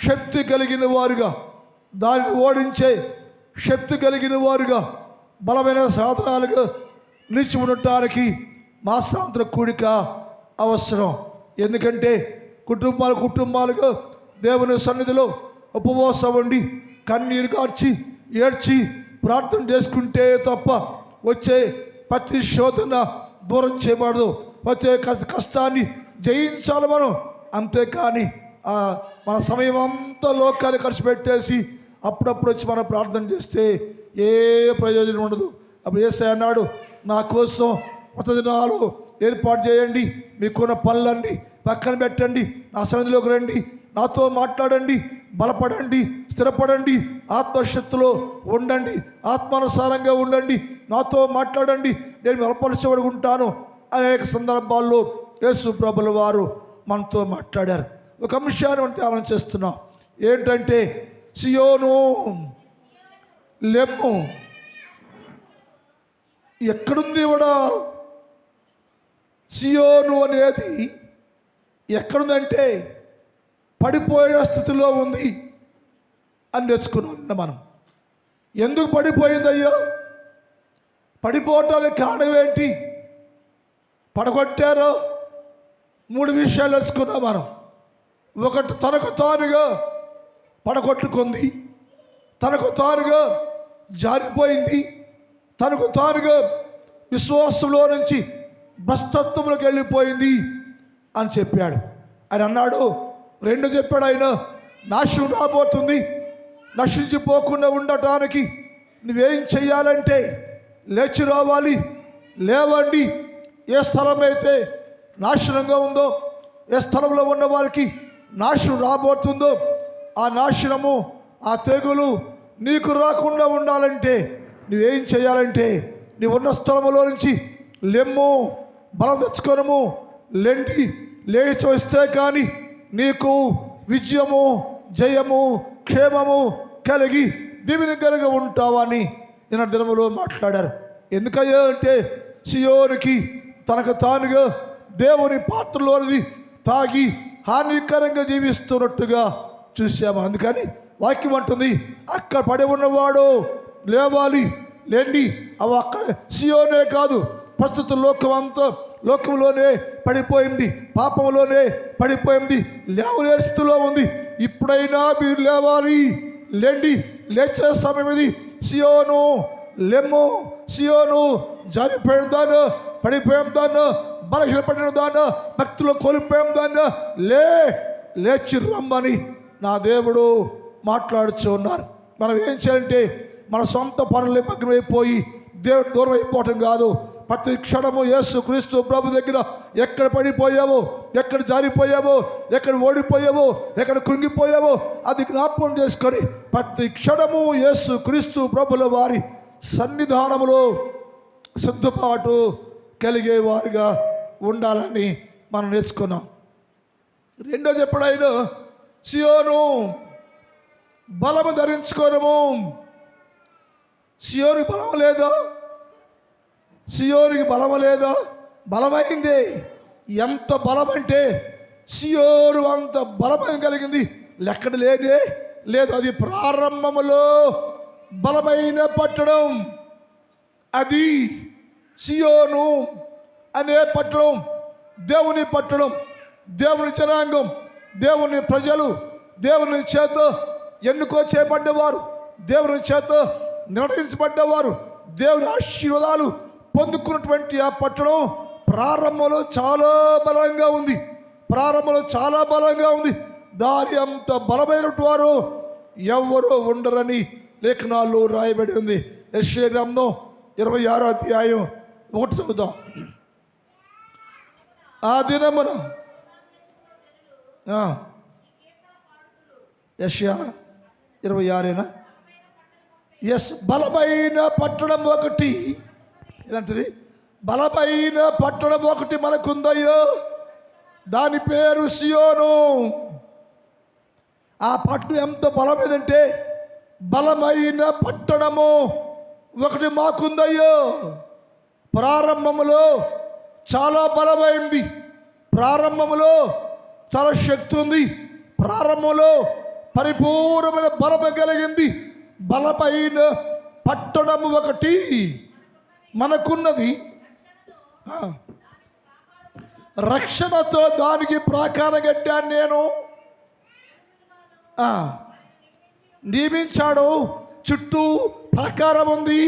శక్తి కలిగిన వారుగా, దానిని ఓడించే శక్తి కలిగిన వారుగా, బలమైన సాధనాలుగా నిలిచి ఉండటానికి మా సాయంత్రం కూడిక అవసరం. ఎందుకంటే కుటుంబాలుగా దేవుని సన్నిధిలో ఉపవాసం ఉండి కన్నీరు కార్చి ఏడ్చి ప్రార్థన చేసుకుంటే తప్ప వచ్చే ప్రతి శోధన దూరం చేయబడదు. వచ్చే కష్టాన్ని జయించాలి మనం. అంతేకాని మన సమయం అంతా లోకాన్ని ఖర్చు పెట్టేసి అప్పుడప్పుడు వచ్చి మనం ప్రార్థన చేస్తే ఏ ప్రయోజనం ఉండదు. అప్పుడు యేసయ్య అన్నాడు, నా కోసం 10 దినాలు ఏర్పాటు చేయండి, మీకున్న పనులన్నీ పక్కన పెట్టండి, నా సన్నిధిలోకి రండి, నాతో మాట్లాడండి, బలపడండి, స్థిరపడండి, ఆత్మశక్తిలో ఉండండి, ఆత్మానుసారంగా ఉండండి, నాతో మాట్లాడండి, నేను బలపరచబడి ఉంటాను. అనేక సందర్భాల్లో యేసు ప్రభుల వారు మనతో మాట్లాడారు. ఒక అంశాన్ని మనం ధ్యానం చేస్తున్నాం. ఏంటంటే సియోను లెమ్ము. ఎక్కడుంది కూడా సియోను అనేది ఎక్కడుందంటే పడిపోయే స్థితిలో ఉంది అని నేర్చుకున్నాం మనం. ఎందుకు పడిపోయిందయ్యో? పడిపోవటానికి కారణం ఏంటి? పడగొట్టారో 3 విషయాలు నేర్చుకున్నాం మనం. ఒకటి, తనకు తానుగా పడగొట్టుకుంది, తనకు తానుగా జారిపోయింది, తనకు తానుగా విశ్వాసంలో నుంచి భ్రష్టత్వంలోకి వెళ్ళిపోయింది అని చెప్పాడు. ఆయన అన్నాడు, 2 చెప్పాడు ఆయన, నాశనం రాబోతుంది, నశించిపోకుండా ఉండటానికి నువ్వేం చెయ్యాలంటే లేచి రావాలి, లేవండి. ఏ స్థలమైతే నాశనంగా ఉందో, ఏ స్థలంలో ఉన్న వారికి నాశనం రాబోతుందో, ఆ నాశనము, ఆ తెగులు నీకు రాకుండా ఉండాలంటే నువ్వేం చేయాలంటే నీవున్న స్థలంలో నుంచి లెమ్ము, బలం తెచ్చుకోనము, లెండి, లేచి వస్తే కానీ నీకు విజయము, జయము, క్షేమము కలిగి దీవెన కలిగి ఉంటావని నిన్న దినములో మాట్లాడారు. ఎందుకయ్యా అంటే సియోనుకి తనకు తానుగా దేవుని పాత్రలోనిది తాగి హానికరంగా జీవిస్తున్నట్టుగా చూసాము. అందుకని వాక్యం అంటుంది, అక్కడ పడి ఉన్నవాడు లేవాలి, లేండి. అవి అక్కడ సియోనే కాదు, ప్రస్తుత లోకంలోనే పడిపోయింది, పాపంలోనే పడిపోయింది, లేవలేని స్థితిలో ఉంది. ఇప్పుడైనా మీరు లేవాలి, లేండి. లేచే సమయం ఇది. సియోను లెమ్ము, సియోను జారిపోయిన దాన్ని, పడిపోయాం దాన్ని, బలహీనపడిన దాన్ని, భక్తులు కోల్పోయాం దాన్ని, లేచి రమ్మని నా దేవుడు మాట్లాడుతూ ఉన్నారు. మనం ఏం చేయాలంటే మన సొంత పనులు పక్కనైపోయి దేవుడు దూరం అయిపోవటం కాదు. ప్రతి క్షణము యేసు క్రీస్తు ప్రభు దగ్గర ఎక్కడ పడిపోయావో, ఎక్కడ జారిపోయావో, ఎక్కడ ఓడిపోయావో, ఎక్కడ కృంగిపోయావో అది జ్ఞాపకం చేసుకొని ప్రతి క్షణము యేసు క్రీస్తు ప్రభుల వారి సన్నిధానములో సిద్ధపాటు కలిగేవారుగా ఉండాలని మనం నేర్చుకున్నాం. 2 చెప్పడాయిన సియోను బలము ధరించుకోనము. సియోనికి బలము లేదా? సియోనికి బలము లేదా? బలమైంది. ఎంత బలం అంటే సియోను అంత బలమైన కలిగింది లెక్కడ లేదే లేదు. అది ప్రారంభములో బలమైన పట్టణం. అది సియోను అనే పట్టణం, దేవుని పట్టణం, దేవుని జనాంగం, దేవుని ప్రజలు, దేవుని చేత ఎన్నుకో చేయబడ్డవారు, దేవుని చేత నిర్ణయించబడ్డవారు, దేవుని ఆశీర్వాదాలు పొందుకున్నటువంటి ఆ పట్టణం ప్రారంభంలో చాలా బలంగా ఉంది. ప్రారంభంలో చాలా బలంగా ఉంది. దారి అంత బలమైనటువంటి వారు ఎవరో ఉండరని లేఖనాల్లో రాయబడి ఉంది. యెషయా గ్రంథం 26వ అధ్యాయం 1 చదువుదాం. ఆ దినమున యెషయా 26 బలమైన పట్టణం ఒకటి. ఇలాంటిది బలమైన పట్టణం ఒకటి మనకుందయ్యో, దాని పేరు సియోను. ఆ పట్టణం ఎంత బలమైందంటే బలమైన పట్టణము ఒకటి మాకుందయ్యో. ప్రారంభములో చాలా బలమైంది, ప్రారంభములో చాలా శక్తి ఉంది, ప్రారంభంలో పరిపూర్ణమైన బలము కలిగింది. బలమైన పట్టణము ఒకటి మనకున్నది. రక్షణతో దానికి ప్రాకారం కట్టాను నేను. నియమించాడు. చుట్టూ ప్రాకారం ఉంది,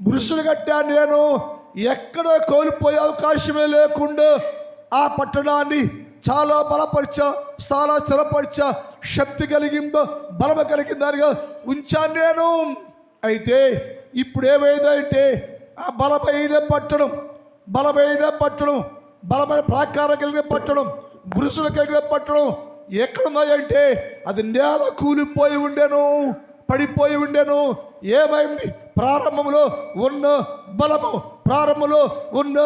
బురుసులు కట్టాను నేను. ఎక్కడ కోల్పోయే అవకాశమే లేకుండా ఆ పట్టణాన్ని చాలా బలపరిచా, చాలా స్థిరపరిచా, శక్తి కలిగిందో బలము కలిగిందానిగా ఉంచాను నేను. అయితే ఇప్పుడు ఏమైందంటే ఆ బలమైన పట్టణం, బలమైన ప్రాకారం కలిగిన పట్టణం, బురుసులు కలిగిన పట్టణం ఎక్కడున్నాయంటే అది నేల కూలిపోయి ఉండేను, పడిపోయి ఉండేను. ఏమైంది? ప్రారంభంలో ఉన్న బలము, ప్రారంభంలో ఉన్న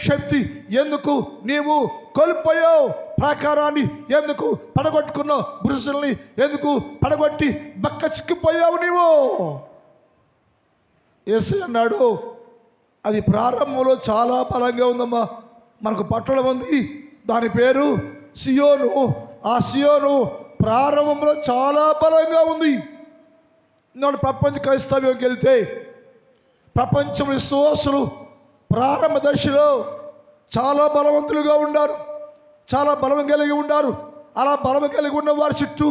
శక్తి ఎందుకు నీవు కోల్పోయావు? ప్రాకారాన్ని ఎందుకు పడగొట్టుకున్నావు? బురుసుల్ని ఎందుకు పడగొట్టి బక్క చిక్కిపోయావు నీవు? యేసు అన్నాడు, అది ప్రారంభంలో చాలా బలంగా ఉందమ్మా. మనకు పట్టణం ఉంది, దాని పేరు సియోను. ఆ సియోను ప్రారంభంలో చాలా బలంగా ఉంది. నేను ప్రపంచ క్రైస్తవ్యంకి వెళ్తే ప్రపంచం విశ్వాసులు ప్రారంభ దశలో చాలా బలవంతులుగా ఉన్నారు, చాలా బలం కలిగి ఉన్నారు. అలా బలం కలిగి ఉన్న వారి చుట్టూ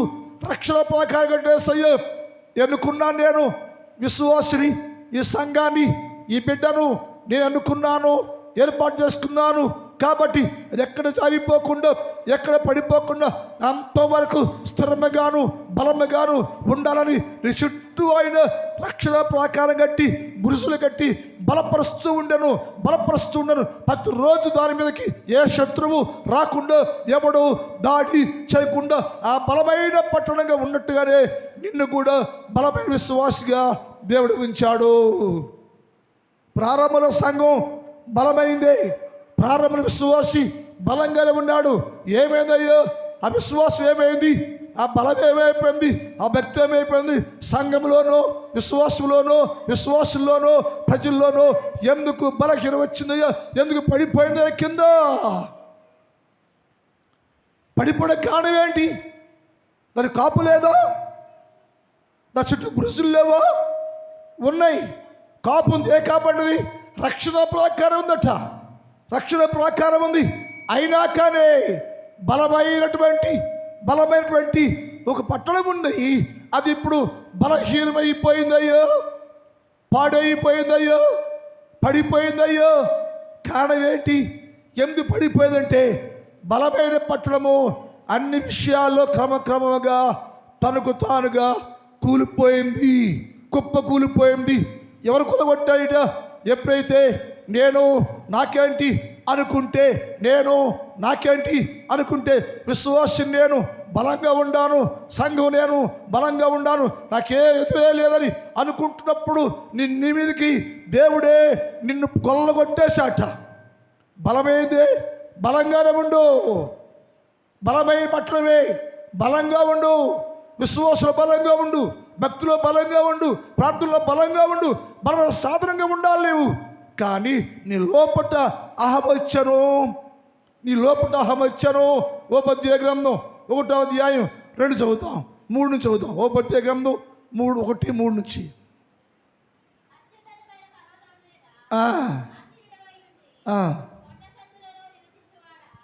రక్షణ ప్రాకారం కట్టేసయ్యా. ఎన్నుకున్నాను నేను విశ్వాసిని, ఈ సంఘాన్ని, ఈ బిడ్డను నేను ఎన్నుకున్నాను, ఏర్పాటు చేసుకున్నాను. కాబట్టి అది ఎక్కడ జారిపోకుండా, ఎక్కడ పడిపోకుండా అంతవరకు స్థిరముగాను బలముగాను ఉండాలని నీ చుట్టూ ఆయన రక్షణ ప్రాకారం కట్టి, బురుసులు కట్టి బలపరుస్తూ ఉండను. ప్రతిరోజు దాని మీదకి ఏ శత్రువు రాకుండా, ఎవడు దాడి చేయకుండా ఆ బలమైన పట్టణంగా ఉన్నట్టుగానే నిన్ను కూడా బలమైన విశ్వాసిగా దేవుడు ఉంచాడు. ప్రారంభంలో సంఘం బలమైందే, ప్రారంభ విశ్వాసి బలంగానే ఉన్నాడు. ఏమైందయ్యో ఆ విశ్వాసం? ఏమైంది? ఆ బలం ఏమైపోయింది? ఆ భక్తి ఏమైపోయింది? సంఘంలోనో, విశ్వాసుల్లోనో, ప్రజల్లోనో ఎందుకు బలహీన వచ్చిందయ్యో? ఎందుకు పడిపోయిందో? కింద పడిపోయే కారణం ఏంటి? దాని కాపు లేదా? దాని చుట్టూ బురుజులు లేవా? ఉన్నాయి. కాపు ఉంది. ఏ కాపాడినది? రక్షణ ప్రాకారం ఉందట. రక్షణ ప్రాకారం ఉంది. అయినా కానీ బలమైనటువంటి ఒక పట్టణం ఉంది. అది ఇప్పుడు బలహీనమైపోయిందయ్యో, పాడైపోయిందయ్యో, పడిపోయిందయ్యో. కారణం ఏంటి? ఎందుకు పడిపోయిందంటే బలమైన పట్టణము అన్ని విషయాల్లో క్రమక్రమంగా తనకు తానుగా కూలిపోయింది, కుప్ప కూలిపోయింది. ఎవరు కూలగొట్టాయిట? ఎప్పుడైతే నేను నాకేంటి అనుకుంటే విశ్వాసం నేను బలంగా ఉండాను, సంఘం నేను బలంగా ఉండాను, నాకే ఎదురే లేదని అనుకుంటున్నప్పుడు నీ మీదకి దేవుడే నిన్ను కొల్లగొట్టేశాట. బలమైందే, బలంగానే ఉండు. బలమైన పట్టణమే, బలంగా ఉండు. విశ్వాసంలో బలంగా ఉండు, భక్తిలో బలంగా ఉండు, ప్రార్థనలో బలంగా ఉండు, బలమైన సాధనంగా ఉండాలి నీవు. కానీ నీ లోపట అహమచ్చను. ఓపద్య గ్రంథం 1వ అధ్యాయం 2 చదువుతాం, 3 నుంచి చదువుతాం. ఓపద్య గ్రంథం 1:3 నుంచి.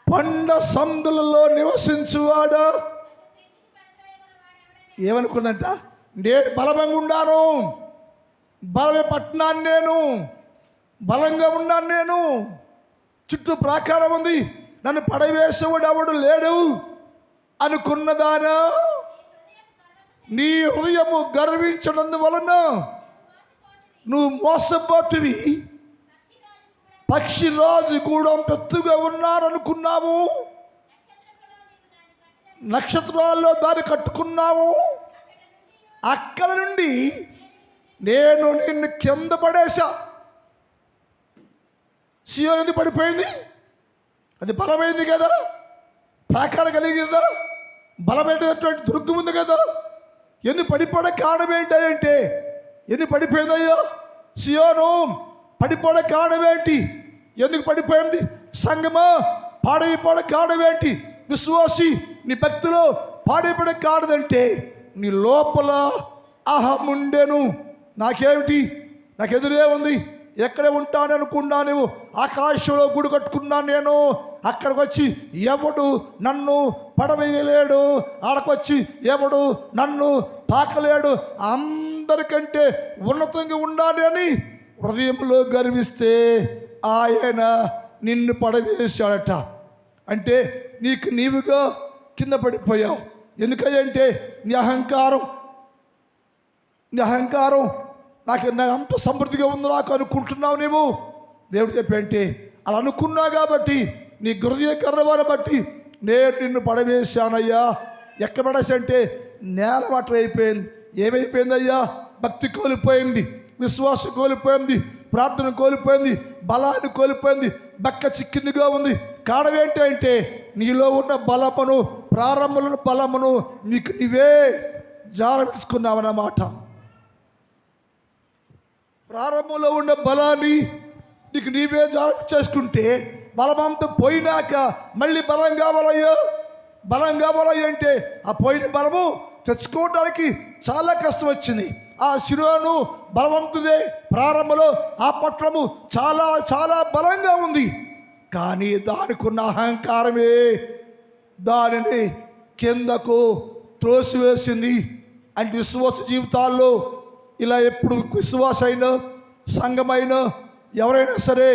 కొండ సందులలో నివసించువాడా? ఏమనుకుందంట? నేను బలంగా ఉన్నాను, బలమే పట్టణాన్ని నేను, బలంగా ఉన్నాను నేను, చుట్టూ ప్రాకారం ఉంది, నన్ను పడవేసేవాడు ఎవడు లేడు అనుకున్నదానా, నీ హృదయము గర్వించడందువలన నువ్వు మోసపోతువి. పక్షిరాజు కూడా పెద్దగా ఉన్నారనుకున్నావు, నక్షత్రాల్లో దారి కట్టుకున్నావు. అక్కడ నుండి నేను నిన్ను కింద పడేశా. సియోను ఎందుకు పడిపోయింది? అది బలమైంది కదా, ప్రాకారం కలిగింది కదా, బలమైనటువంటి దుర్గం ఉంది కదా. ఎందుకు పడిపోవడం కారణం ఏంటంటే, ఎందుకు పడిపోయిందయ్యో సియోను? పడిపోవడం కారణం ఏంటి? ఎందుకు పడిపోయింది? సంగమా పాడైపోవడం కారణం ఏంటి? విశ్వాసి నీ భక్తిలో పాడైపోవడం కారణమంటే నీ లోపల అహముండెను. నాకేమిటి, నాకు ఎదురే ఉంది, ఎక్కడే ఉంటాను అనుకున్నా నువ్వు, ఆకాశంలో గుడి కట్టుకున్నాను నేను, అక్కడికి వచ్చి ఎవడు నన్ను పడవేయలేడు, ఆడకొచ్చి ఎవడు నన్ను తాకలేడు, అందరికంటే ఉన్నతంగా ఉండాలి అని హృదయంలో గర్విస్తే ఆయన నిన్ను పడవేశాడట. అంటే నీకు నీవుగా కింద పడిపోయావు. ఎందుకంటే నీ అహంకారం నాకు అంత సమృద్ధిగా ఉంది నాకు అనుకుంటున్నావు నీవు. దేవుడు చెప్పంటే అలా అనుకున్నావు కాబట్టి నీ హృదయ కర్రవారు బట్టి నేను నిన్ను పడవేశానయ్యా. ఎక్కడ పడేసంటే నేలమట్టం అయిపోయింది. ఏమైపోయిందయ్యా? భక్తి కోల్పోయింది, విశ్వాసం కోల్పోయింది, ప్రార్థన కోల్పోయింది, బలాన్ని కోల్పోయింది, బక్క చిక్కిందిగా ఉంది. కారణం ఏంటంటే నీలో ఉన్న బలమును, ప్రారంభంలో బలమును నీకు నీవే జారవించుకున్నావన్నమాట. ప్రారంభంలో ఉన్న బలాన్ని నీకు నీవే జాగ్రత్త చేసుకుంటే బలమంతా పోయినాక మళ్ళీ బలం కావాలయ్యా. బలం కావాలయ్యా అంటే ఆ పోయిన బలము తెచ్చుకోవడానికి చాలా కష్టం వచ్చింది. ఆ శిరోను బలవంతుడే, ప్రారంభంలో ఆ పట్టణము చాలా చాలా బలంగా ఉంది. కానీ దానికి ఉన్న అహంకారమే దానిని కిందకు త్రోసివేసింది. అంటే విశ్వాస జీవితాల్లో ఇలా ఎప్పుడు విశ్వాసైనా సంఘమైనా ఎవరైనా సరే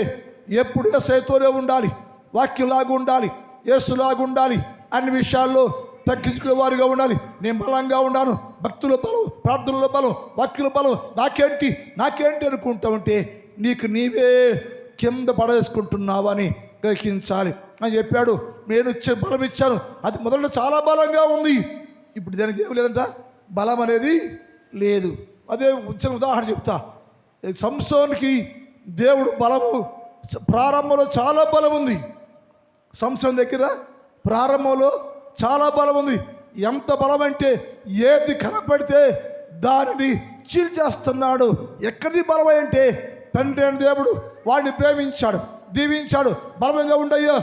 ఎప్పుడు యేసుతోనే ఉండాలి, వాక్యంలాగా ఉండాలి, యేసులాగా ఉండాలి, అన్ని విషయాల్లో తగ్గించుకునే వారిగా ఉండాలి. నేను బలంగా ఉన్నాను, భక్తుల బలం, ప్రార్థనలో బలం, వాక్యుల బలం, నాకేంటి అనుకుంటా ఉంటే నీకు నీవే కింద పడేసుకుంటున్నావని గ్రహించాలి అని చెప్పాడు. నేను బలం ఇచ్చాను, అది మొదట చాలా బలంగా ఉంది, ఇప్పుడు దానికి ఏమి లేదంట, బలం అనేది లేదు. అదే చిన్న ఉదాహరణ చెప్తా. సంసోన్కి దేవుడు బలము ప్రారంభంలో చాలా బలం ఉంది. సంసోన్ దగ్గర ప్రారంభంలో చాలా బలం ఉంది. ఎంత బలం అంటే ఏది కనపడితే దానిని చీల్చేస్తున్నాడు. ఎక్కడిది బలం అంటే తండ్రి అయిన దేవుడు వాడిని ప్రేమించాడు, దీవించాడు. బలంగా ఉండయ్యా,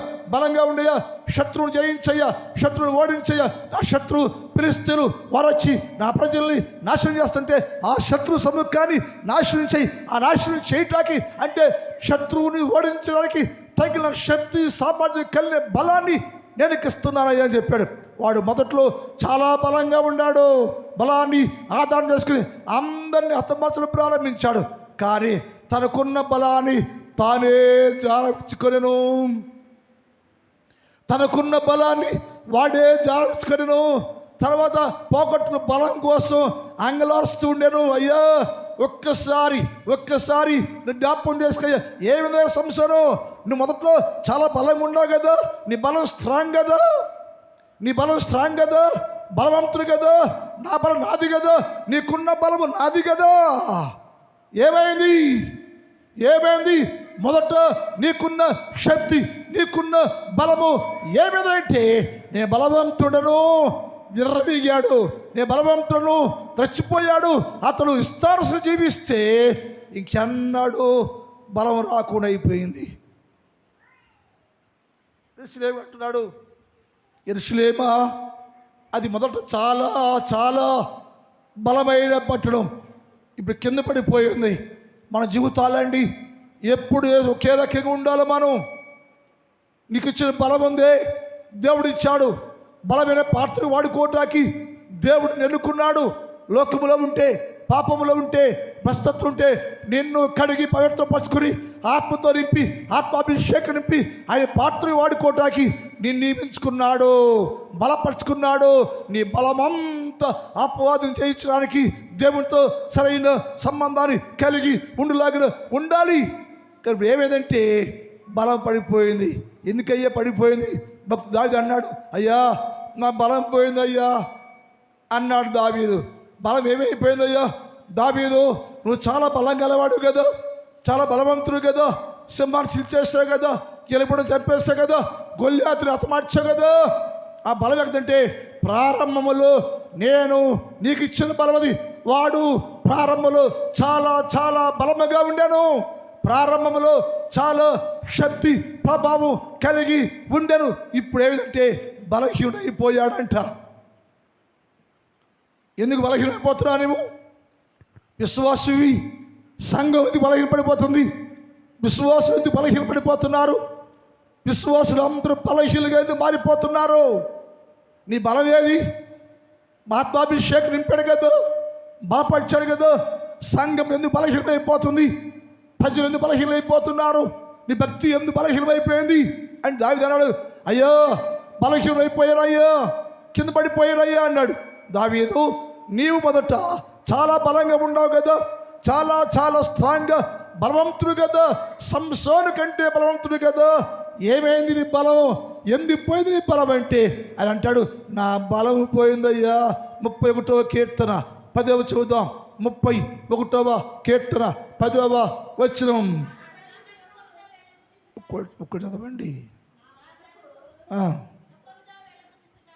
శత్రువుని జయించయ్యా, శత్రువుని ఓడించయ్యా. నా శత్రువు ఫిలిష్తీయులు వారు వచ్చి నా ప్రజల్ని నాశనం చేస్తుంటే ఆ శత్రు సముఖాన్ని నాశనం చేయి. ఆ నాశనం చేయటానికి అంటే శత్రువుని ఓడించడానికి తగిన శక్తి సామర్థ్యం కలిగిన బలాన్ని నేను ఇస్తున్నానయ్యా అని చెప్పాడు. వాడు మొదట్లో చాలా బలంగా ఉన్నాడు. బలాన్ని ఆధారం చేసుకుని అందరినీ హతమార్చడం ప్రారంభించాడు. కానీ తనకున్న బలాన్ని తానే జారించుకొనెను. తనకున్న బలాన్ని వాడే జారించుకొనెను. తర్వాత పోగొట్టిన బలం కోసం అంగలారుస్తూ ఉండేను. అయ్యా ఒక్కసారి జ్ఞాపకం చేసుకయ్యా, ఏ విధంగా సంసారం నువ్వు మొదట్లో చాలా బలంగా ఉన్నావు కదా, నీ బలం స్ట్రాంగ్ కదా, బలవంతుడు కదా, నా బలం నాది కదా, నీకున్న బలము నాది కదా. ఏమైంది? మొదట నీకున్న శక్తి, నీకున్న బలము ఏమైందంటే నేను బలవంతుడను విర్రవీగాడు, నేను బలవంతుడను రెచ్చిపోయాడు. అతడు విస్తారసు జీవిస్తే ఇంకెన్నాడు బలం రాకుండా అయిపోయింది. అంటున్నాడు, యెరూషలేమా అది మొదట చాలా చాలా బలమైన పట్టణం, ఇప్పుడు కింద పడిపోయింది. మన జీవితాలండి ఎప్పుడు ఒకే రకంగా ఉండాలి. మనం నీకు ఇచ్చిన బలం ఉందే, దేవుడు ఇచ్చాడు. బలమైన పాత్ర వాడుకోవటానికి దేవుడు ఎన్నుకున్నాడు. లోకములో ఉంటే, పాపములో ఉంటే, భ్రష్టత్వం ఉంటే నిన్ను కడిగి పవిత్రపరుచుకుని ఆత్మతో నింపి, ఆత్మాభిషేకం నింపి ఆయన పాత్ర వాడుకోవటానికి నిన్ను నియమించుకున్నాడు, బలపరుచుకున్నాడు. నీ బలమంతా అపవాదం చేయించడానికి దేవునితో సరైన సంబంధాన్ని కలిగి ఉండలాగిన ఉండాలి. కానీ ఏమేదంటే బలం పడిపోయింది. ఎందుకయ్యా పడిపోయింది? భక్తుడు దావీదు అన్నాడు, అయ్యా నా బలం పోయింది అయ్యా అన్నాడు దావీదు. బలం ఏమైపోయిందయ్యా? దావీదు నువ్వు చాలా బలం గలవాడు కదా, చాలా బలవంతుడు కదా, సింహాన్ని చీల్చేస్తావు కదా, గెలుపుడు చంపేస్తావు కదా, గొల్లియాతుని హతమార్చావు కదా. ఆ బలం ఏంటంటే ప్రారంభములో నేను నీకు ఇచ్చిన బలమది. వాడు ప్రారంభంలో చాలా చాలా బలముగా ఉండాను, ప్రారంభంలో చాలా శక్తి ప్రభావం కలిగి ఉండెను. ఇప్పుడు ఏమిటంటే బలహీనుడైపోయాడంట. ఎందుకు బలహీనపడిపోతున్నావు నీవు? విశ్వాసవి సంఘం ఎందుకు బలహీనపడిపోతుంది? విశ్వాసం ఎందుకు బలహీనపడిపోతున్నారు? విశ్వాసులు అందరూ బలహీనగా ఎందుకు మారిపోతున్నారు? నీ బలం ఏది? ఆత్మాభిషేకం నింపాడు కదా, బలపరిచాడు కదా. సంఘం ఎందుకు బలహీనమైపోతుంది? ప్రజలు ఎందుకు బలహీనమైపోతున్నారు? నీ భక్తి ఎందుకు బలహీనమైపోయింది అని దావీదు అన్నాడు. అయ్యో బలహీనమైపోయారు, అయ్యో కింద పడిపోయారు అయ్యా అన్నాడు. దావీదు, నీవు మొదట చాలా బలంగా ఉన్నావు కదా, చాలా చాలా స్ట్రాంగ్గా బలవంతుడు కదా, సంసోను కంటే బలవంతుడు కదా. ఏమైంది నీ బలం? ఎందుకు పోయింది నీ బలం అంటే అని అంటాడు, నా బలం పోయిందయ్యా. 31వ కీర్తన 10వ చూద్దాం. 31వ కీర్తన 10వ వచనం ఒక్కటి చదవండి.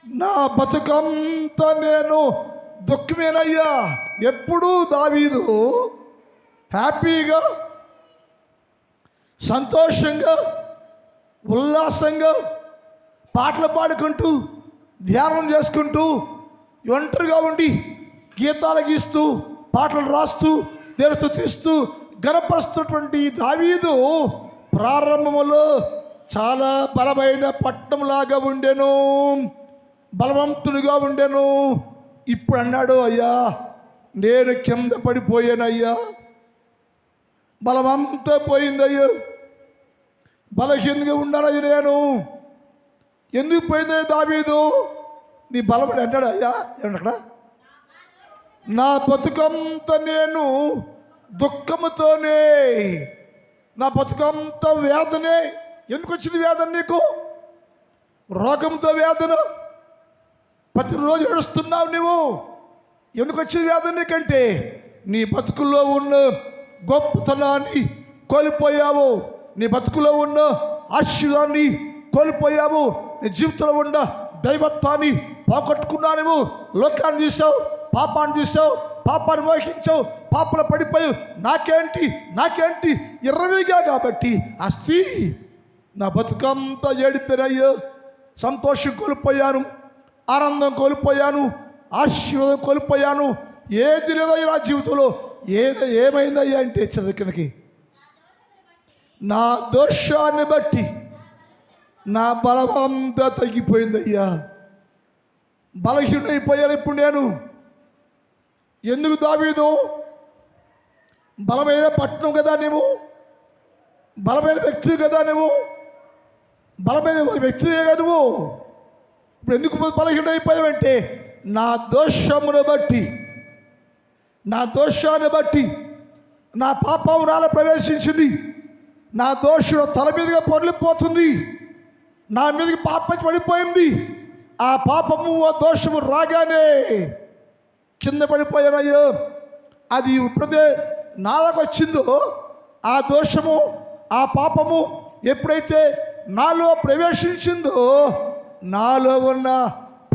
నా బతుకంతా నేను దుఃఖమేనయ్యా. ఎప్పుడూ దావీదు హ్యాపీగా, సంతోషంగా, ఉల్లాసంగా పాటలు పాడుకుంటూ, ధ్యానం చేసుకుంటూ, ఒంటరిగా ఉండి గీతాలు గీస్తూ, పాటలు రాస్తూ, దేవుని స్తుతిస్తూ గణపరుస్తున్నటువంటి దావీదు ప్రారంభంలో చాలా బలమైన పట్టణంలాగా ఉండెను, బలవంతుడిగా ఉండెను. ఇప్పుడు అన్నాడు, అయ్యా నేను కింద పడిపోయానయ్యా, బలమంతా పోయిందయ్యా, బలహీనంగా ఉన్నానయ్యా నేను. ఎందుకు పోయిందయ్యా దావీదు? నీ బలపడి అంటాడు. అయ్యా ఏమన్నా అక్కడ, నా బతుకంతా నేను దుఃఖముతోనే, నా బతుకంతా వేదనే. ఎందుకు వచ్చింది వేదన నీకు? రోగంతో వేదన, ప్రతిరోజు ఏడుస్తున్నావు నువ్వు. ఎందుకు వచ్చింది వేదన నీకంటే నీ బతుకుల్లో ఉన్న గొప్పతనాన్ని కోల్పోయావు, నీ బతుకులో ఉన్న ఆశీర్వాదాన్ని కోల్పోయావు, నీ జీవితంలో ఉన్న దైవత్వాన్ని పోగొట్టుకున్నావు. నువ్వు లోకాన్ని చూసావు, పాపాన్ని చూసావు, పాపాన్ని మోహించావు, పాపలో పడిపోయావు. నాకేంటి నాకేంటి ఇర్రవిగా కాబట్టి అస్తి నా బతుకంతా ఏడిపోయాయ్యో. సంతోషం కోల్పోయాను, ఆనందం కోల్పోయాను, ఆశీర్వాదం కోల్పోయాను. ఏది లేదయ్యా నా జీవితంలో. ఏమైందయ్యా అంటే చదువు కిందకి, నా దోషాన్ని బట్టి నా బలమంతా తగ్గిపోయిందయ్యా, బలహీనైపోయాను ఇప్పుడు నేను. ఎందుకు దావీదు? బలమైన పట్టణం కదా నువ్వు, బలమైన వ్యక్తి కదా నువ్వు, బలమైన వ్యక్తివే కదా నువ్వు. ఇప్పుడు ఎందుకు బలహీనైపోయావంటే నా దోషమును బట్టి, నా దోషాన్ని బట్టి నా పాపం నాలో ప్రవేశించింది. నా దోషం తల మీదుగా పొరలిపోతుంది, నా మీదకి పాపం పడిపోయింది. ఆ పాపము, ఆ దోషము రాగానే కింద పడిపోయానయ్యో. అది ఇప్పుడే నాలోకి వచ్చిందో, ఆ దోషము, ఆ పాపము ఎప్పుడైతే నాలో ప్రవేశించిందో, నాలో ఉన్న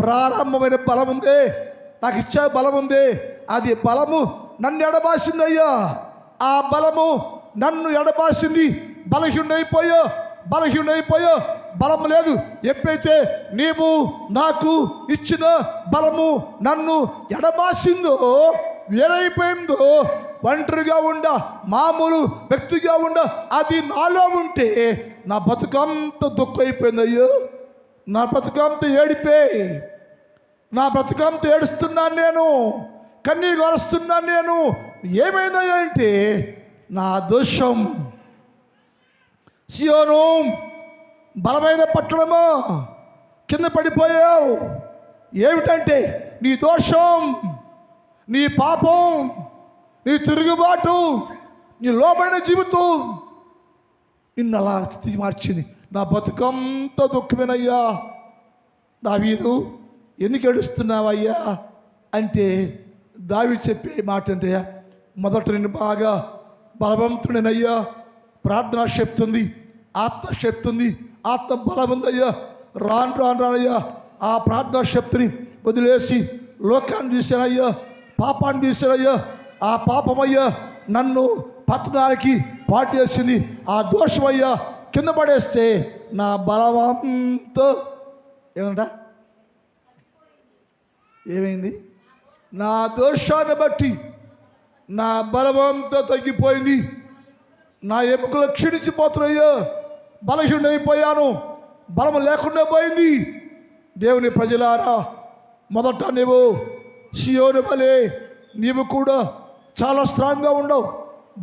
ప్రారంభమైన బలం ఉందే, నాకు ఇచ్చే బలం ఉంది, అది బలము నన్ను ఎడబాసిందయ్యా. ఆ బలము నన్ను ఎడబాసింది. బలహీనైపోయా, బలము లేదు. ఎప్పుడైతే నీవు నాకు ఇచ్చిన బలము నన్ను ఎడబాసిందో, వేరైపోయిందో, ఒంటరిగా ఉండ, మామూలు వ్యక్తిగా ఉండ, అది నాలో ఉంటే నా బతుకంత దుఃఖం అయిపోయింది అయ్యో. నా బతుకంత ఏడిపే, నా బ్రతుకంత ఏడుస్తున్నాను నేను, కన్నీరు గారుస్తున్నాను నేను. ఏమైందయ్యా అంటే నా దోషం. సియోను బలమైన పట్టణమా, కింద పడిపోయావు. ఏమిటంటే నీ దోషం, నీ పాపం, నీ తిరుగుబాటు, నీ లోబడిన జీవితం నిన్ను అలా స్థితి మార్చింది. నా బతుకంతా దుఃఖమేనయ్యా. దావీదు ఎందుకు ఏడుస్తున్నావయ్యా అంటే దావీదు చెప్పే మాట అంటే, మొదట నేను బాగా బలవంతుడేనయ్యా, ప్రార్థనా శక్తి ఉంది, ఆత్మశక్తి ఉంది, ఆత్మ బలం ఉందయ్యా. రానయ్యా ఆ ప్రార్థనా శక్తిని వదిలేసి లోకాన్ని తీసానయ్యా, పాపాన్ని తీసానయ్యా. ఆ పాపమయ్యా నన్ను పతనానికి పాటు చేసింది. ఆ దోషమయ్యా కింద పడేస్తే నా బలవంతో ఏమంట ఏమైంది? నా దోషాన్ని బట్టి నా బలమంతా తగ్గిపోయింది, నా ఎముకలు క్షీణించిపోతున్నాయ్యా, బలహీనైపోయాను, బలం లేకుండా పోయింది. దేవుని ప్రజలారా, మొదట నీవు సియోను వలె నీవు కూడా చాలా స్ట్రాంగ్గా ఉండవు,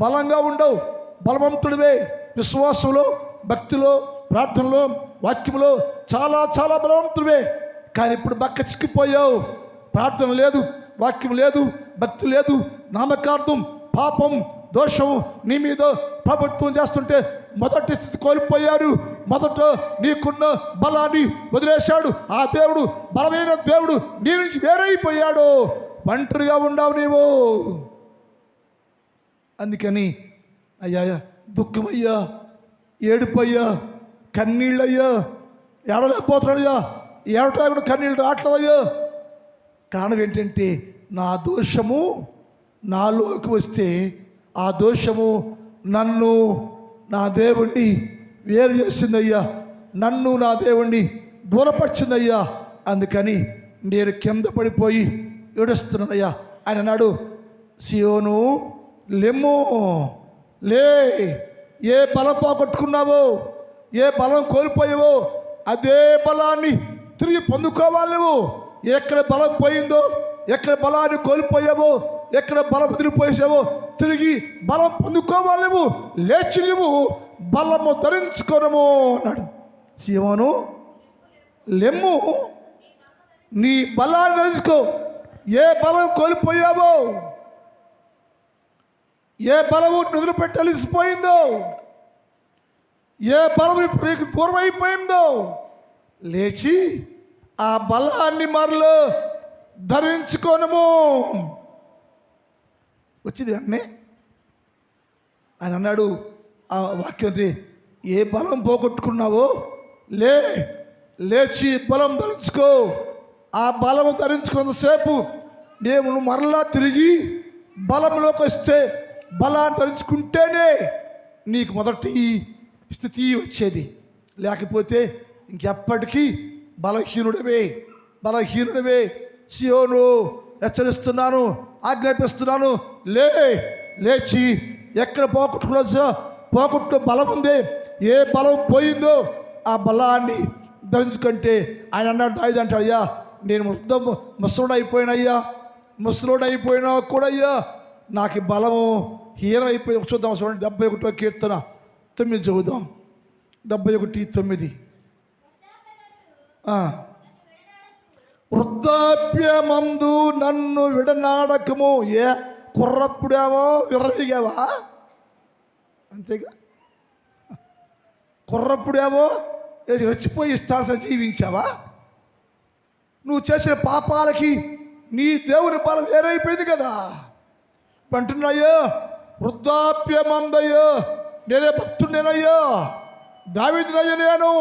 బలంగా ఉండవు, బలవంతుడివే. విశ్వాసంలో, భక్తిలో, ప్రార్థనలో, వాక్యంలో చాలా చాలా బలవంతుడివే. కానీ ఇప్పుడు బక్క చిక్కిపోయావు. ప్రార్థన లేదు, వాక్యం లేదు, భక్తి లేదు, నామకార్థం, పాపం, దోషం నీ మీద ప్రభుత్వం చేస్తుంటే మొదటి స్థితి కోల్పోయారు. మొదట నీకున్న బలాన్ని వదిలేశాడు ఆ దేవుడు. బలమైన దేవుడు నీ నుంచి వేరైపోయాడు. ఒంటరిగా ఉండవు నీవు. అందుకని అయ్యా దుఃఖమయ్యా, ఏడుపయ్యా, కన్నీళ్ళయ్యా, ఏడలేకపోతున్నాడయ్యా, ఏడటా కూడా కన్నీళ్ళు రావట్లేదయ్యా. కారణం ఏంటంటే నా దోషము నాలోకి వస్తే ఆ దోషము నన్ను నా దేవుణ్ణి వేరు చేసిందయ్యా, నన్ను నా దేవుణ్ణి దూరపరిచిందయ్యా. అందుకని నేను కింద పడిపోయి ఏడుస్తున్నానయ్యా. ఆయన అన్నాడు, సియోను లెమ్ము, లే, ఏ బలం పోగొట్టుకున్నావో, ఏ బలం కోల్పోయావో అదే బలాన్ని తిరిగి పొందుకోవాలి నువ్వు. ఎక్కడ బలం పోయిందో, ఎక్కడ బలాన్ని కోల్పోయావో, ఎక్కడ బలం వదిలిపోయావో తిరిగి బలం పొందుకోవాలి నువ్వు. లేచి నువ్వు బలము ధరించుకోనము అన్నాడు. సియోను లెమ్ము, నీ బలాన్ని ధరించుకో. ఏ బలం కోల్పోయావో, ఏ బలము వదిలిపెట్టి అలిసిపోయిందో, ఏ బలం నీకు దూరం అయిపోయిందో, లేచి ఆ బలాన్ని మరలో ధరించుకోనము. వచ్చింది వెంటనే ఆయన అన్నాడు ఆ వాక్యం, ఏ బలం పోగొట్టుకున్నావో లేచి బలం ధరించుకో. ఆ బలము ధరించుకున్నంతసేపు నేను మరలా తిరిగి బలంలోకి వస్తే, బలాన్ని ధరించుకుంటేనే నీకు మొదటి స్థితి వచ్చేది. లేకపోతే ఇంకెప్పటికీ బలహీనుడవే, బలహీనుడవే. సియోను హెచ్చరిస్తున్నాను, ఆజ్ఞాపిస్తున్నాను, లేచి ఎక్కడ పోగొట్టుకున్న బలం ఉంది, ఏ బలం పోయిందో ఆ బలాన్ని ధరించుకుంటే ఆయన అన్నాడు, దావీదు అంటాడు, అయ్యా నేను ముసలోడైపోయినా కూడా అయ్యా నాకు బలము హీనమైపోయి. చూద్దాం, చూడండి 71వ కీర్తన 9 చదువుదాం. 71:9. వృద్ధాప్యమందు నన్ను విడనాడకము. ఏ కుర్రప్పుడేమో విర్రవిగావా, అంతేగా. కుర్రప్పుడేమో రెచ్చిపోయి ఇష్టాల్సిన జీవించావా? నువ్వు చేసిన పాపాలకి నీ దేవుని బలం వేరైపోయింది కదా. అంటున్నాయ్యో, వృద్ధాప్యమందయ్యో నేనే భక్తుడేనయ్యో, దావీదునయ్యా నేను,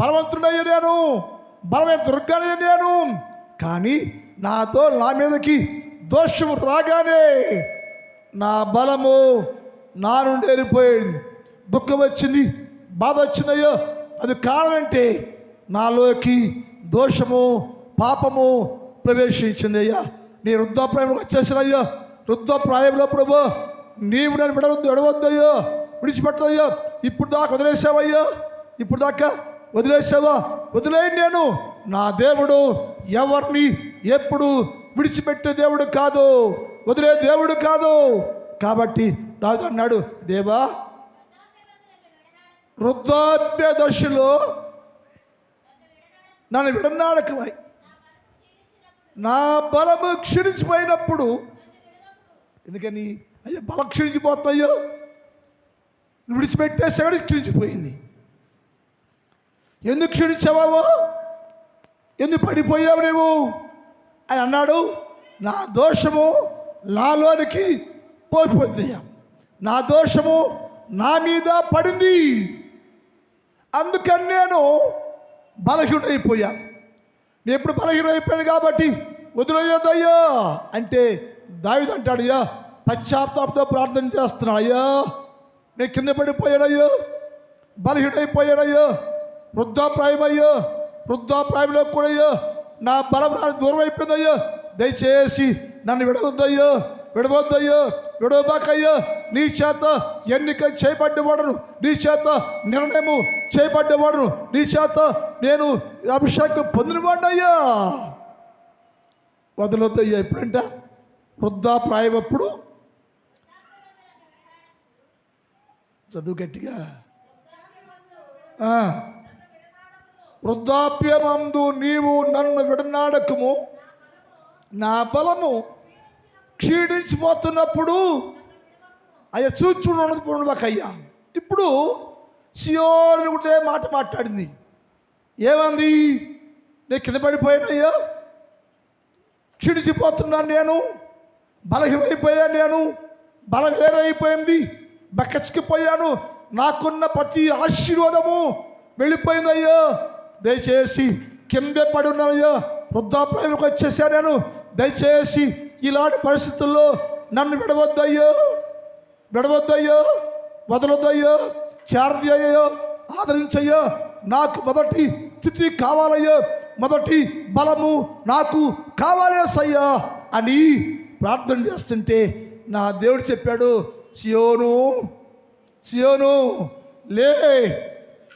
బలవంతుడయ్యా నేను, బలమైన దుర్గానయ్యా నేను. కానీ నా మీదకి దోషము రాగానే నా బలము నా నుండి వెళ్ళిపోయింది. దుఃఖం వచ్చింది, బాధ వచ్చిందయ్యో. అది కారణం అంటే నాలోకి దోషము, పాపము ప్రవేశించింది. అయ్యా నేను వృద్ధాప్రాయంలో వచ్చేసానయ్యా. వృద్ధాప్రాయంలో ప్రభు నీవు నన్ను విడవద్దయ్యో, విడిచిపెట్టదయ్యో. ఇప్పుడు దాకా వదిలేసావయ్యా, ఇప్పుడు దాకా వదిలేసావా? వదిలేయండి. నేను నా దేవుడు ఎవరిని ఎప్పుడు విడిచిపెట్టే దేవుడు కాదు, వదిలే దేవుడు కాదు. కాబట్టి దావీదు అన్నాడు, దేవా వృద్ధాప్య దశలో నన్ను విడనాడకమై, నా బలము క్షీణించిపోయినప్పుడు. ఎందుకని అయ్యా బలం క్షీణించిపోతాయో, విడిచిపెట్టేసాడు, క్షీణించిపోయింది. ఎందుకు క్షీణించావో, ఎందుకు పడిపోయావు నువ్వు అని అన్నాడు. నా దోషము నాలోనికి పోయిపోయింది, నా దోషము నా మీద పడింది. అందుకని నేను బలహీనైపోయా. నేను ఎప్పుడు బలహీనైపోయాను కాబట్టి వదిలేయొద్దయ్యా అంటే దావీదు అంటాడు, అయ్యా పశ్చాత్తాపంతో ప్రార్థన చేస్తున్నాడు. అయ్యా నేను కింద పడిపోయానయ్యో, బలహీనైపోయానయ్యో, వృద్ధాప్రాయమయ్యో, వృద్ధాప్రాయంలో కూడా అయ్యో నా బలం దూరం అయిపోయిందయ్యో. దయచేసి నన్ను విడవద్దయ్యో, విడవద్దయ్యో, విడవబాకయ్యో. నీ చేత ఎన్నిక చేయబడ్డవాడను, నీ చేత నిర్ణయము చేయబడ్డవాడను, నీ చేత నేను అభిషేకం పొందినవాడయ్యా. వదలొద్దయ్యా. ఎప్పుడంట? వృద్ధాప్రాయమప్పుడు. చదువు గట్టిగా. వృద్ధాప్యమందు నీవు నన్ను విడనాడకము, నా బలము క్షీణించిపోతున్నప్పుడు అయ్యా చూచుండకయ్యా. ఇప్పుడు సియోను కూడా మాట మాట్లాడింది. ఏమంది? నేను కింద పడిపోయానయ్యా, క్షీణించిపోతున్నాను, నేను బలహీనమైపోయాను, నేను బలం వేరైపోయింది, బక్కచిక్కిపోయాను, నాకున్న ప్రతి ఆశీర్వాదము వెళ్ళిపోయిందయ్యా. దయచేసి కిందే పడి ఉన్నానయ్యా, వృద్ధాప్రాయంలోకి వచ్చేసాను నేను. దయచేసి ఇలాంటి పరిస్థితుల్లో నన్ను విడవద్దయ్యో, విడవద్దయ్యో, వదలొద్దయ్యో, చేరదయ్యో, ఆదరించయ్యో. నాకు మొదటి స్థితి కావాలయ్యో, మొదటి బలము నాకు కావాలేసయ్యా అని ప్రార్థన చేస్తుంటే నా దేవుడు చెప్పాడు, సియోను, సియోను లే,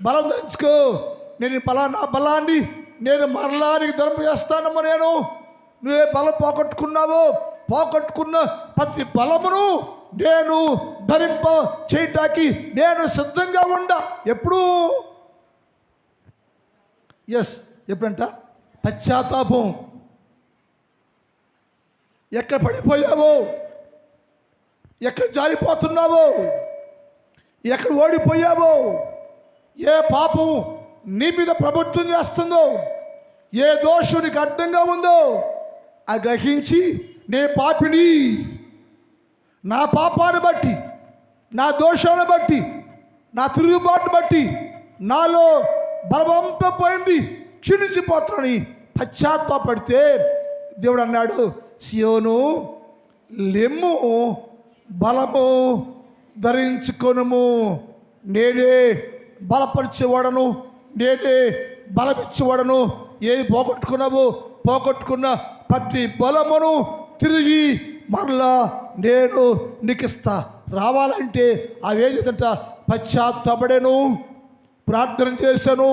బలం ధరించుకో, నేను నా బలాన్ని నేను మరలా నీకు ధరింపజేస్తానమ్మా. నేను నువ్వే బలం పోగొట్టుకున్నావో, పోగొట్టుకున్న ప్రతి బలమును నేను ధరింప చేయటానికి నేను సిద్ధంగా ఉండా. ఎప్పుడు? ఎప్పుడంట? పశ్చాత్తాపం. ఎక్కడ పడిపోయావో, ఎక్కడ జారిపోతున్నావో, ఎక్కడ ఓడిపోయావో, ఏ పాపం నీ మీద ప్రభుత్వం చేస్తుందో, ఏ దోషం నీకు అడ్డంగా ఉందో ఆ గ్రహించి నేను పాపిని, నా పాపాన్ని బట్టి, నా దోషాన్ని బట్టి, నా తిరుగుబాటును బట్టి నాలో బలవంతా పోయింది, క్షీణించిపోతానని పశ్చాత్తాపడితే దేవుడు అన్నాడు, సియోను లెమ్ము, బలము ధరించుకొనుము, నేనే బలపరిచేవాడను, నేనే బలమిచ్చేవాడను. ఏది పోగొట్టుకున్నావో, పోగొట్టుకున్న ప్రతి బలమును తిరిగి మరలా నేను నీకు ఇస్తా. రావాలంటే అవేంటంట? పశ్చాత్తాపడేను, ప్రార్థన చేశాను,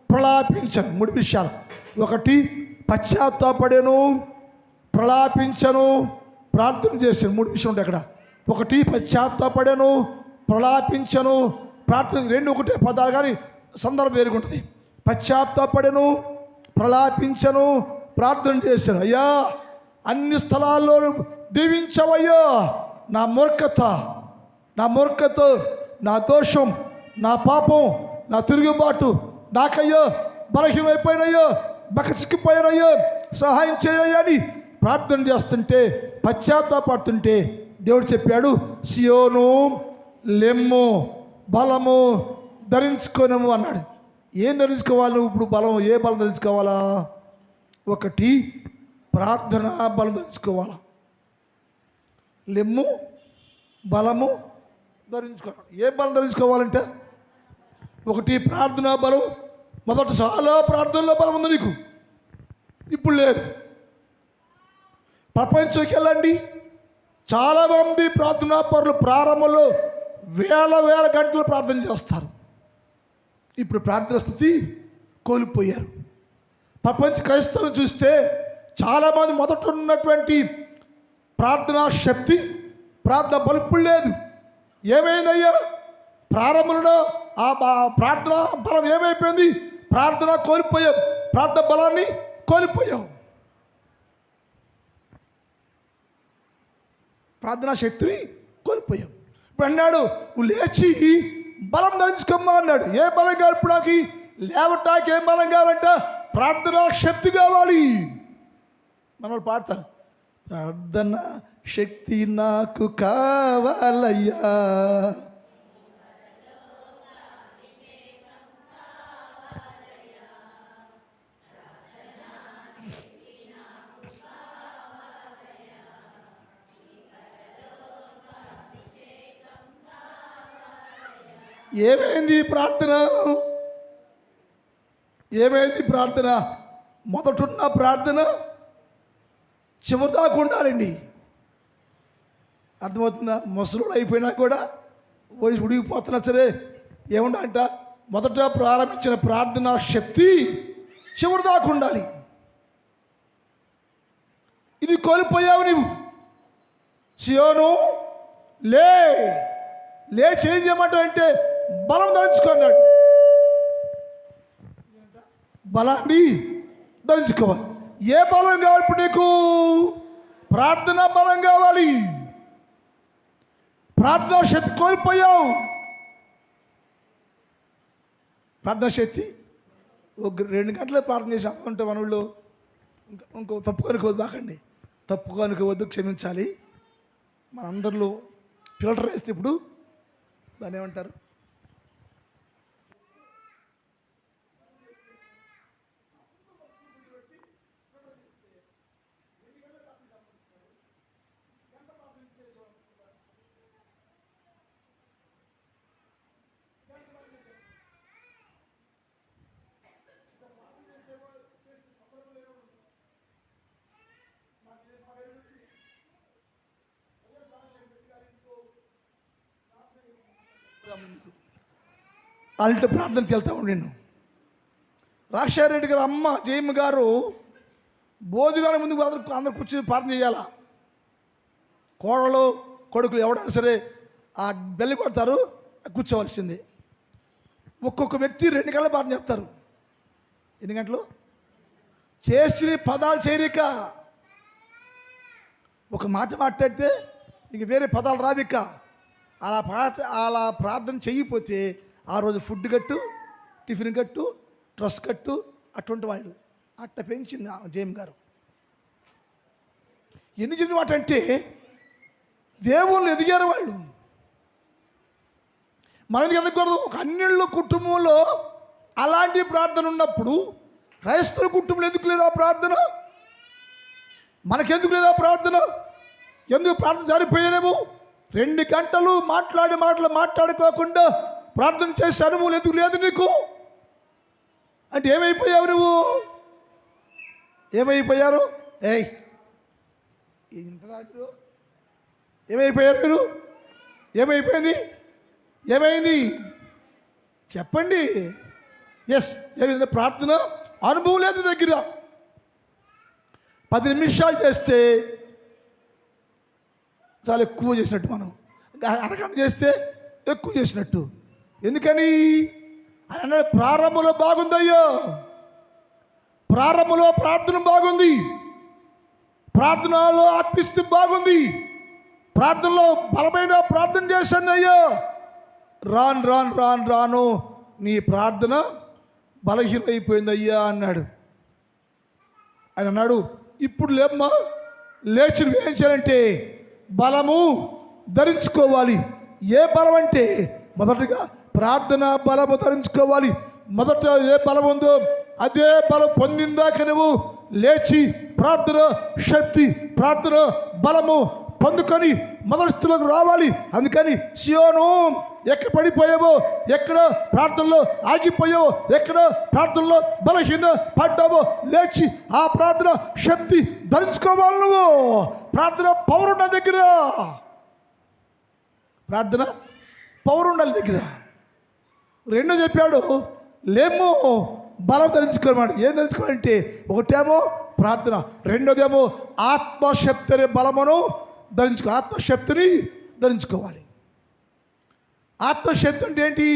ప్రలాపించాను. 3 విషయాలు. 1 పశ్చాత్తాపడేను, ప్రలాపించను, ప్రార్థన చేశాను. 3 విషయాలు ఉంటాయి అక్కడ. 1 పశ్చాత్తాపడేను, ప్రలాపించను, ప్రార్థన. 2 ఒకటే పదాలు, కానీ సందర్భం వేరుగుంటుంది. పశ్చాత్తాపడేను, ప్రలాపించను, ప్రార్థన చేశాను. అయ్యా అన్ని స్థలాల్లో దీవించవయ్యా. నా మూర్ఖత, నా దోషం, నా పాపం, నా తిరుగుబాటు నాకయ్యో బలహీనమైపోయినయ్యో, బక్కచిక్కిపోయినయ్యో, సహాయం చేయని ప్రార్థన చేస్తుంటే, పశ్చాత్తాపడుతుంటే దేవుడు చెప్పాడు, సియోను లెమ్ము, బలము ధరించుకోనము అన్నాడు. ఏం ధరించుకోవాలి నువ్వు ఇప్పుడు? బలం. ఏ బలం ధరించుకోవాలా? 1 ప్రార్థన బలం ధరించుకోవాలా. లెమ్ము, బలము ధరించుకోవాలి. ఏ బలం ధరించుకోవాలంటే 1 ప్రార్థనా బలం. మొదట చాలా ప్రార్థనలో బలం ఉంది నీకు, ఇప్పుడు లేదు. ప్రపంచంకి వెళ్ళండి, చాలామంది ప్రార్థనా పరులు ప్రారంభంలో వేల గంటలు ప్రార్థన చేస్తారు. ఇప్పుడు ప్రార్థన స్థితి కోల్పోయారు. ప్రపంచ క్రైస్తవులు చూస్తే చాలామంది మొదట ఉన్నటువంటి ప్రార్థనా శక్తి, ప్రార్థన బలుపులు లేదు. ఏమైందయ్యా? ప్రారంభంలో ఆ ప్రార్థన బలం ఏమైపోయింది? ప్రార్థన కోల్పోయాం, ప్రార్థన బలాన్ని కోల్పోయాం, ప్రార్థనా శక్తిని కోల్పోయాం. ఇప్పుడు అన్నాడు, నువ్వు లేచి బలం ధరించుకోమ్మా అన్నాడు. ఏ బలం కావాలి ఇప్పుడు? నాకు లేవటానికి ఏం బలం కావాలంట? ప్రార్థనా శక్తి కావాలి. మన వాళ్ళు పాడతారు, ప్రార్థన శక్తి నాకు కావాలయ్యా, ఏమైంది ప్రార్థన? ఏమైంది ప్రార్థన? మొదటున్న ప్రార్థన చివరిదాకా ఉండాలండి. అర్థమవుతుందా? ముసలోడు అయిపోయినా కూడా ఉడిగిపోతున్నా సరే ఏముండంట, మొదట ప్రారంభించిన ప్రార్థనా శక్తి చివరిదాకా ఉండాలి. ఇది కోల్పోయావు నీవు. సియోను లేచి ఏం చేయమంటావు అంటే బలం ధరించుకున్నాడు. బలాన్ని ధరించుకోవాలి. ఏ బలం కావాలి ఇప్పుడు నీకు? ప్రార్థనా బలం కావాలి. ప్రార్థనా శక్తి కోల్పోయావు. ప్రార్థనా శక్తి ఒక 2 గంటలు ప్రార్థన చేసి అనుకుంటే మనోళ్ళు ఇంకో తప్పుకొనుకోవద్దు, బాకండి తప్పుకొనుకోవద్దు, క్షమించాలి. మనందరిలో ఫిల్టర్ వేస్తే ఇప్పుడు దాన్ని ఏమంటారు? అలాంటి ప్రార్థనకి వెళ్తా ఉండి నేను రాజశేఖర గారు అమ్మ జయమ్మ గారు భోజనానికి ముందు అందరు కూర్చొని ప్రార్థన చేయాలా. కోడలు కొడుకులు ఎవడైనా సరే ఆ బెల్లి కొడతారు, కూర్చోవలసిందే. ఒక్కొక్క వ్యక్తి 2 గంటలు ప్రార్థన చేస్తారు. ఎన్ని గంటలు? చేసిన పదాలు చేరిక. ఒక మాట మాట్లాడితే ఇంక వేరే పదాలు రావిక. అలా ప్రార్థన చెయ్యిపోతే ఆ రోజు ఫుడ్ కట్టు, టిఫిన్ కట్టు, డ్రెస్ కట్టు, అటువంటి వాళ్ళు అట్ట పెంచింది జేమ్ గారు. ఎందుకు చెప్పిన మాట అంటే దేవుళ్ళు ఎదిగారు వాళ్ళు. మనం ఎదగకూడదు. ఒక అన్యుల కుటుంబంలో అలాంటి ప్రార్థన ఉన్నప్పుడు క్రైస్తవ కుటుంబంలో ఎందుకు లేదా ప్రార్థన? మనకెందుకు లేదా ప్రార్థన? ఎందుకు ప్రార్థన సరిపోయానేమో? 2 గంటలు మాట్లాడుకోకుండా ప్రార్థన చేసే అనుభవం ఎందుకు లేదు నీకు? అంటే ఏమైపోయావు నువ్వు? ఏమైపోయారు? ఏమైపోయారు మీరు? ఏమైంది చెప్పండి. ఏమైంది? ప్రార్థన అనుభవం లేదు దగ్గర. 10 నిమిషాలు చేస్తే చాలా ఎక్కువ చేసినట్టు, మనం అరగంట చేస్తే ఎక్కువ చేసినట్టు. ఎందుకని అని అన్నాడు, ప్రారంభంలో బాగుందయ్యో, ప్రారంభంలో ప్రార్థన బాగుంది, ప్రార్థనలో ఆత్మిస్తూ బాగుంది, ప్రార్థనలో బలమైన ప్రార్థన చేశాను అయ్యో. రాను నీ ప్రార్థన బలహీనమైపోయింది అయ్యా అన్నాడు. ఆయన అన్నాడు, ఇప్పుడు లేమ్మా, లేచి ఏం చేయాలంటే బలము ధరించుకోవాలి. ఏ బలం అంటే మొదటగా ప్రార్థన బలము ధరించుకోవాలి. మొదట ఏ బలం ఉందో అదే బలం పొందిందాక నువ్వు లేచి ప్రార్థన శక్తి, ప్రార్థన బలము పొందుకొని మొదటి స్థితిలోకి రావాలి. అందుకని సియోను ఎక్కడ పడిపోయావో, ఎక్కడ ప్రార్థనలో ఆగిపోయావో, ఎక్కడ ప్రార్థనలో బలహీన పడ్డావో లేచి ఆ ప్రార్థన శక్తి ధరించుకోవాలి. నువ్వు ప్రార్థన పవర్ ఉన్న దగ్గర, ప్రార్థన పవర్ ఉండాలి దగ్గర. రెండో చెప్పాడు, లేమో బలం ధరించుకోమాట. ఏం ధరించుకోవాలంటే ఒకటేమో ప్రార్థన, రెండోదేమో ఆత్మశక్తి అనే బలమును ఆత్మశక్తిని ధరించుకోవాలి. ఆత్మశక్తి అంటే ఏంటి?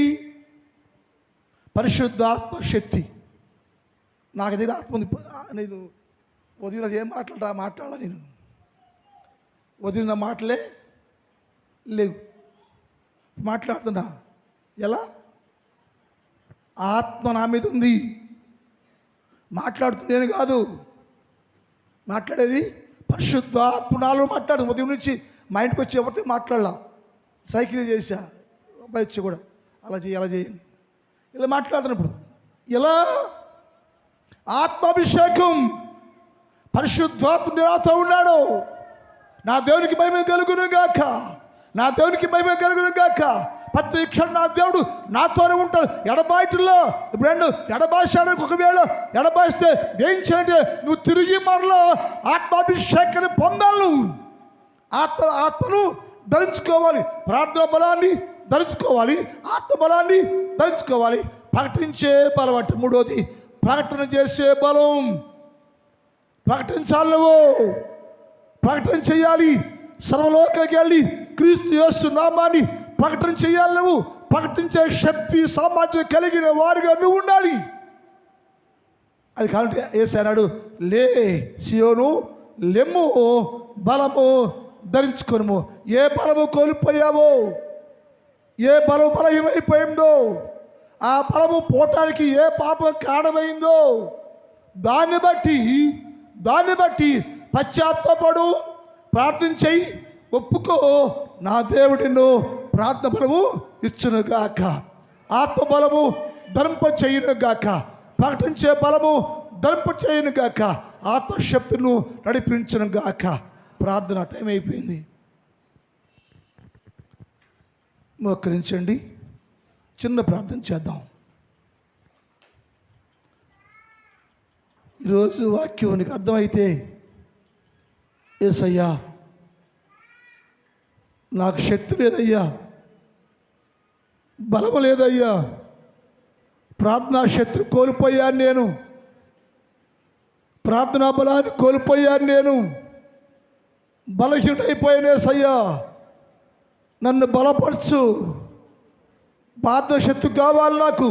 పరిశుద్ధ ఆత్మశక్తి. నాకు దగ్గర ఆత్మ ఉంది. నేను వదిలిన ఏం మాట్లాడాలా? నేను వదిలిన మాటలే లేవు, మాట్లాడుతున్నా. ఎలా? ఆత్మ నా మీద ఉంది. మాట్లాడుతున్నాను కాదు, మాట్లాడేది పరిశుద్ధ ఆత్మ నాలో మాట్లాడు. ఉదయం నుంచి మా ఇంటికి వచ్చి ఎవరితో మాట్లాడలా, సైకిల్ చేసా బయట కూడా అలా చేయాలి ఇలా మాట్లాడుతున్నప్పుడు ఎలా? ఆత్మాభిషేకం, పరిశుద్ధాత్మ నాతో ఉన్నాడు. నా దేవునికి మహిమ కలుగును గాక, నా దేవునికి మహిమ కలుగును గాక. ప్రతి క్షణం నా దేవుడు నాతోనే ఉంటాడు. ఎడబాయిట్లో ఇప్పుడు ఎడబాసాడానికి ఒకవేళ ఎడబాయిస్తే ఏం చేయండి, నువ్వు తిరిగి మరలా ఆత్మాభిషేకాన్ని పొందాలి. ఆత్మను ధరించుకోవాలి, ప్రార్థన బలాన్ని ధరించుకోవాలి, ఆత్మ బలాన్ని ధరించుకోవాలి. ప్రకటించే బలం అంటే మూడోది ప్రకటన చేసే బలం. ప్రకటించాలి, నువ్వు ప్రకటన చేయాలి. సర్వలోకానికి వెళ్ళి క్రీస్తు యేసు నామాన్ని ప్రకటన చేయాలి. నువ్వు ప్రకటించే శక్తి సామర్థ్యం కలిగిన వారిగా నువ్వు ఉండాలి. అది కాబట్టి యేసు అన్నాడు, లే సియోను లెమ్ము, బలము ధరించుకొనుము. ఏ బలము కోల్పోయావో, ఏ బలము బలహీనమైపోయిందో, ఆ బలము పోవటానికి ఏ పాపం కారణమైందో దాన్ని బట్టి పశ్చాత్తాపడు, ప్రార్థన చెయ్యి, ఒప్పుకో. నా దేవుడిను ప్రార్థన బలము ఇచ్చునుగాక, ఆత్మబలము ధరింప చేయునుగాక, ప్రకటించే బలము ధరింప చేయునుగాక, ఆత్మశక్తులను నడిపించునుగాక. ప్రార్థన టైం అయిపోయింది. మోకరించండి, చిన్న ప్రార్థన చేద్దాం. ఈరోజు వాక్యం నీకు అర్థమైతే, యేసయ్యా నాకు శక్తి లేదయ్యా, బలము లేదయ్యా, ప్రార్థనా శక్తి కోల్పోయాను, నేను ప్రార్థనా బలాన్ని కోల్పోయాను, నేను బలహీనైపోయాను. యేసయ్యా నన్ను బలపరచు, ప్రార్థన శక్తి కావాలి నాకు.